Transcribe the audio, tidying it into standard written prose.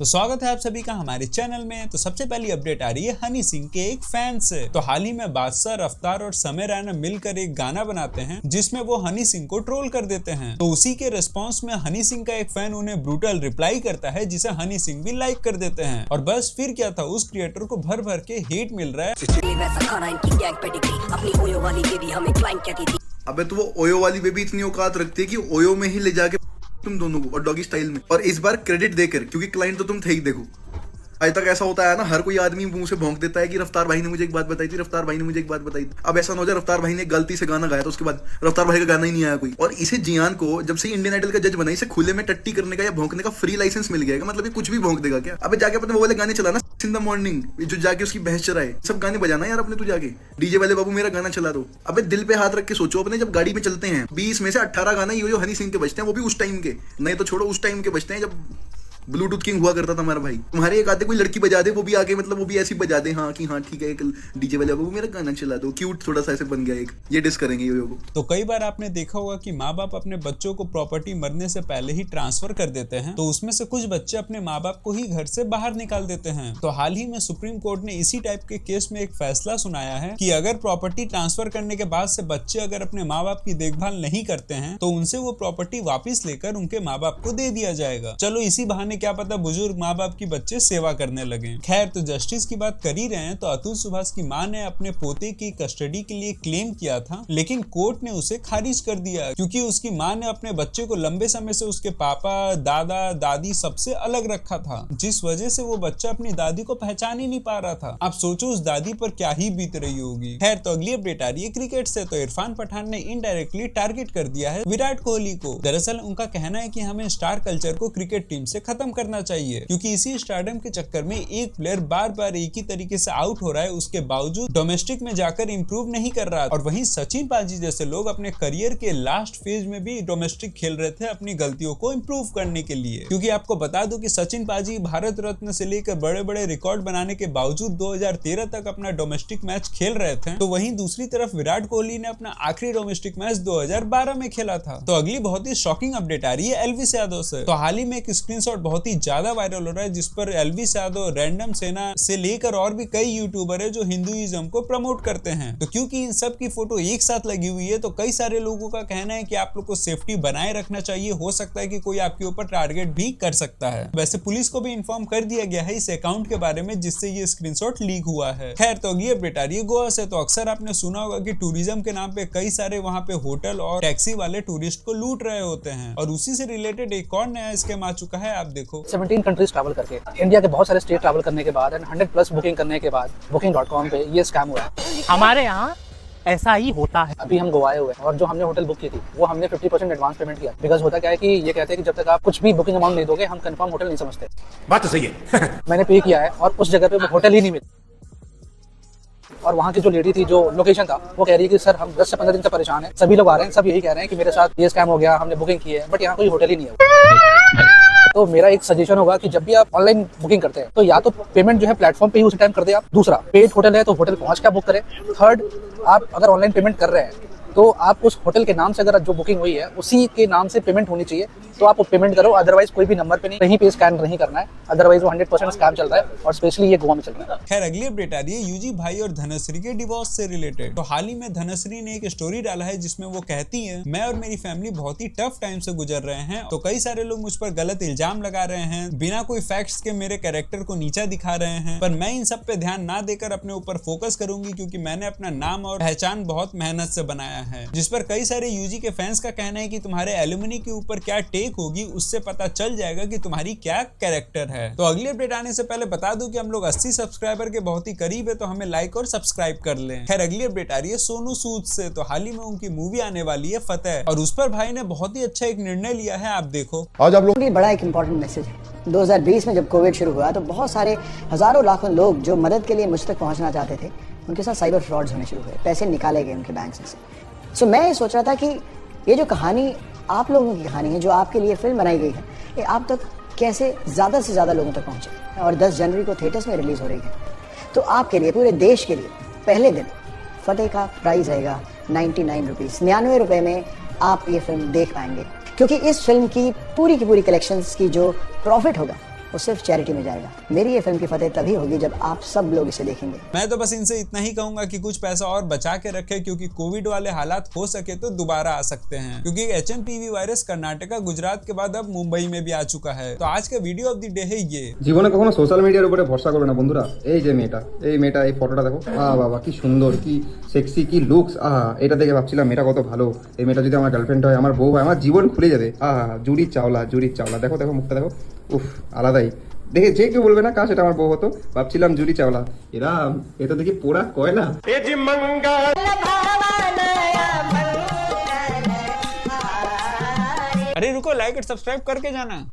तो स्वागत है आप सभी का हमारे चैनल में। तो सबसे पहली अपडेट आ रही है हनी सिंह के एक फैन से। तो हाल ही में बादशाह, रफ्तार और समय रैना मिलकर एक गाना बनाते हैं जिसमें वो हनी सिंह को ट्रोल कर देते हैं। तो उसी के रिस्पॉन्स में हनी सिंह का एक फैन उन्हें ब्रूटल रिप्लाई करता है जिसे हनी सिंह भी लाइक कर देते हैं। और बस फिर क्या था, उस क्रिएटर को भर भर के हेट मिल रहा है। अबे तो वो ओयो वाली बेबी इतनी औकात रखती है कि ओयो में ही ले जाके तुम दोनों को और डॉगी स्टाइल में, और इस बार क्रेडिट देकर, क्योंकि क्लाइंट तो तुम थे ही। देखो आज तक ऐसा होता है ना, हर कोई आदमी मुंह से भौंक देता है कि रफ्तार भाई ने मुझे एक बात बताई थी, रफ्तार भाई ने मुझे एक बात बताई थी। अब ऐसा ना हो जाए रफ्तार भाई ने गलती से गाना गाया तो उसके बाद रफ्तार भाई का गाना ही नहीं आया कोई। और इसे जियान को जब से इंडियन आइडल का जज बना, इसे खुले में टट्टी करने का या भौंकने का फ्री लाइसेंस मिल गया। मतलब ये कुछ भी भौंक देगा क्या? अबे जाके अपने वो वाले गाने चलाना इन द मॉर्निंग, जो जाके उसकी बहस चलाए। सब गाने बजाना यार अपने, तू जाके डीजे वाले बाबू मेरा गाना चला दो। अबे दिल पे हाथ रख के सोचो अपने, जब गाड़ी में चलते हैं 20 में से 18 गाना ये जो हनी सिंह के बजते हैं, वो भी उस टाइम के, नहीं तो छोड़ो उस टाइम के बजते हैं जब ब्लूटूथ किंग हुआ करता था हमारा भाई। तुम्हारे एक आधे कोई लड़की बजा दे, वो भी आगे मतलब वो भी ऐसी बजा दे, हाँ कि हाँ ठीक है, एक डीजे वाले बाबू मेरा गाना चला दो। क्यूट थोड़ा सा ऐसे बन गया एक, ये डिस करेंगे यो को। तो कई बार आपने देखा होगा कि माँ बाप अपने बच्चों को प्रॉपर्टी मरने से पहले ही ट्रांसफर कर देते हैं। तो उसमें से कुछ बच्चे अपने माँ बाप को ही घर से बाहर निकाल देते हैं। तो हाल ही में सुप्रीम कोर्ट ने इसी टाइप के केस में एक फैसला सुनाया है कि अगर प्रॉपर्टी ट्रांसफर करने के बाद से बच्चे अगर अपने माँ बाप की देखभाल नहीं करते हैं तो उनसे वो प्रॉपर्टी वापिस लेकर उनके माँ बाप को दे दिया जाएगा। चलो इसी बहाने क्या पता बुजुर्ग माँ बाप की बच्चे सेवा करने लगे। खैर, तो जस्टिस की बात कर ही रहे हैं तो अतुल सुभाष की मां ने अपने पोते की कस्टडी के लिए क्लेम किया था, लेकिन कोर्ट ने उसे खारिज कर दिया क्योंकि उसकी मां ने अपने बच्चे को लंबे समय से उसके पापा, दादा, दादी सबसे अलग रखा था, जिस वजह से वो बच्चा अपनी दादी को पहचान ही नहीं पा रहा था। आप सोचो उस दादी पर क्या ही बीत रही होगी। खैर, तो अगली अपडेट आ रही है क्रिकेट से। तो इरफान पठान ने इनडायरेक्टली टारगेट कर दिया है विराट कोहली को। दरअसल उनका कहना है कि हमें स्टार कल्चर को क्रिकेट टीम से खत्म करना चाहिए, क्योंकि इसी स्टारडम के चक्कर में एक प्लेयर बार बार एक ही तरीके से आउट हो रहा है, उसके बावजूद डोमेस्टिक में जाकर इंप्रूव नहीं कर रहा। और वहीं सचिन पाजी जैसे लोग अपने करियर के लास्ट फेज में भी डोमेस्टिक खेल रहे थे अपनी गलतियों को इंप्रूव करने के लिए। क्योंकि आपको बता दूं कि सचिन पाजी भारत रत्न से लेकर बड़े बड़े रिकॉर्ड बनाने के बावजूद 2013 तक अपना डोमेस्टिक मैच खेल रहे थे। तो वहीं दूसरी तरफ विराट कोहली ने अपना आखिरी डोमेस्टिक मैच 2012 में खेला था। तो अगली बहुत ही शॉकिंग अपडेट आ रही है एलविस यादव से। तो हाल ही में एक स्क्रीनशॉट बहुत ही ज्यादा वायरल हो रहा है जिस पर एलविस यादव, रैंडम सेना से लेकर और भी कई यूट्यूबर है जो हिंदुइज्म को प्रमोट करते हैं। तो क्योंकि इन सब की फोटो एक साथ लगी हुई है तो कई सारे लोगों का कहना है कि आप लोग को सेफ्टी बनाए रखना चाहिए, हो सकता है कि कोई आपके ऊपर टारगेट भी कर सकता है। वैसे पुलिस को भी इन्फॉर्म कर दिया गया है इस अकाउंट के बारे में जिससे ये स्क्रीनशॉट लीक हुआ है। खैर, तो अगली अपडेट आ रही है गोवा से। तो अक्सर आपने सुना होगा कि टूरिज्म के नाम पे कई सारे वहाँ पे होटल और टैक्सी वाले टूरिस्ट को लूट रहे होते हैं, और उसी से रिलेटेड एक और नया स्कैम आ चुका है। आप देखो 17 कंट्रीज ट्रैवल करके, इंडिया के बहुत सारे स्टेट ट्रैवल करने के बाद 100+ बुकिंग करने के बाद booking.com पे ये स्कैम हुआ है। हमारे यहाँ ऐसा ही होता है। अभी हम गोवा आए हुए हैं और जो हमने होटल बुक की थी वो हमने 50% एडवांस पेमेंट किया। बिकॉज होता क्या है कि ये कहते हैं कि जब तक आप कुछ भी बुकिंग अमाउंट नहीं दोगे हम कंफर्म होटल नहीं समझते। बात तो सही है। मैंने पे किया है और उस जगह पे वो होटल ही नहीं मिला। और वहाँ की जो लेडी थी, जो लोकेशन था, वो कह रही है कि सर हम 10 से 15 दिन से परेशान हैं, सभी लोग आ रहे हैं, सब यही कह रहे हैं कि मेरे साथ ये स्कैम हो गया, हमने बुकिंग की है बट यहाँ कोई होटल ही नहीं है। तो मेरा एक सजेशन होगा कि जब भी आप ऑनलाइन बुकिंग करते हैं तो या तो पेमेंट जो है प्लेटफॉर्म पे ही उसी टाइम कर दे आप। दूसरा, पेड होटल है तो होटल पहुंच कर बुक करें। थर्ड, आप अगर ऑनलाइन पेमेंट कर रहे हैं तो आप उस होटल के नाम से, अगर जो बुकिंग हुई है उसी के नाम से पेमेंट होनी चाहिए, तो आप पेमेंट करो। अदरवाइज कोई भी नंबर पे नहीं, कहीं पे स्कैन नहीं करना है, अदरवाइज वो 100% स्कैम चल रहा है और स्पेशली ये गोवा में चल रहा है। खैर, अगली अपडेट आ रही है यूजी भाई और धनश्री के डिवोर्स से रिलेटेड। तो हाल ही में धनश्री ने एक स्टोरी डाला है जिसमें वो कहती है, मैं और मेरी फैमिली बहुत ही टफ टाइम से गुजर रहे हैं, तो कई सारे लोग मुझ पर गलत इल्जाम लगा रहे हैं, बिना कोई फैक्ट्स के मेरे कैरेक्टर को नीचा दिखा रहे हैं, पर मैं इन सब पे ध्यान ना देकर अपने ऊपर फोकस करूंगी क्योंकि मैंने अपना नाम और पहचान बहुत मेहनत से बनाया है। जिस पर कई सारे यूजी के फैंस का कहना है कि तुम्हारे एलुमनी के ऊपर क्या टेक होगी उससे पता चल जाएगा कि तुम्हारी क्या कैरेक्टर है। तो अगली अपडेट आने से पहले बता दूं कि हम लोग 80 सब्सक्राइबर के बहुत ही करीब है, तो हमें लाइक और सब्सक्राइब कर लें। खैर, अगली अपडेट आ रही है सोनू सूद से। तो हाल ही में उनकी मूवी आने वाली है फतेह, और उस पर भाई ने बहुत ही अच्छा एक निर्णय लिया है। आप देखो, आज आप लोग बड़ा एक इम्पोर्टेंट मैसेज है। 2020 में जब कोविड शुरू हुआ तो बहुत सारे हजारों लाखों लोग जो मदद के लिए मुझ तक पहुंचना चाहते थे, उनके साथ साइबर फ्रॉड्स होने शुरू हुए, पैसे निकाले गए उनके बैंक से। सो मैं ये सोच रहा था कि ये जो कहानी आप लोगों की कहानी है, जो आपके लिए फिल्म बनाई गई है, ये आप तक कैसे ज़्यादा से ज़्यादा लोगों तक पहुँचे। और 10 जनवरी को थिएटर्स में रिलीज़ हो रही है, तो आपके लिए, पूरे देश के लिए पहले दिन फतेह का प्राइस रहेगा 99 रुपीज़। 99 रुपये में आप ये फिल्म देख पाएंगे, क्योंकि इस फिल्म की पूरी कलेक्शंस की जो प्रॉफिट होगा वो सिर्फ चैरिटी में जाएगा। मेरी ये फिल्म की फतेह तभी होगी जब आप सब लोग इसे देखेंगे। मैं तो बस इनसे इतना ही कहूंगा कि कुछ पैसा और बचा के रखे, क्योंकि कोविड वाले हालात हो सके तो दोबारा आ सकते हैं, क्योंकि HMPV वायरस कर्नाटका गुजरात के बाद अब मुंबई में भी आ चुका है। तो आज का वीडियो ऑफ द डे है ये। জীবনে কখনো সোশ্যাল মিডিয়ার উপরে ভরসা করবে না বন্ধুরা। এই যে মেয়েটা, এই ফটোটা দেখো, বাবা কি সুন্দর, কি সেক্সি, কি লুকস। এটা দেখে ভাবছিলাম মেয়েটা কত ভালো। এই মেয়েটা যদি আমার গার্লফ্রেন্ড হয়, আমার বউ হয়, আমার জীবন খুলে যাবে। জুরি চাওলা, দেখো মুখটা দেখো, উফ আলাদাই। দেখে যে কেউ বলবে না কাশ এটা আমার বউ হতো। ভাবছিলাম জুরি চাওলা, এটা দেখি পোড়া কয়লা। अरे रुको, लाइक और सब्सक्राइब करके जाना।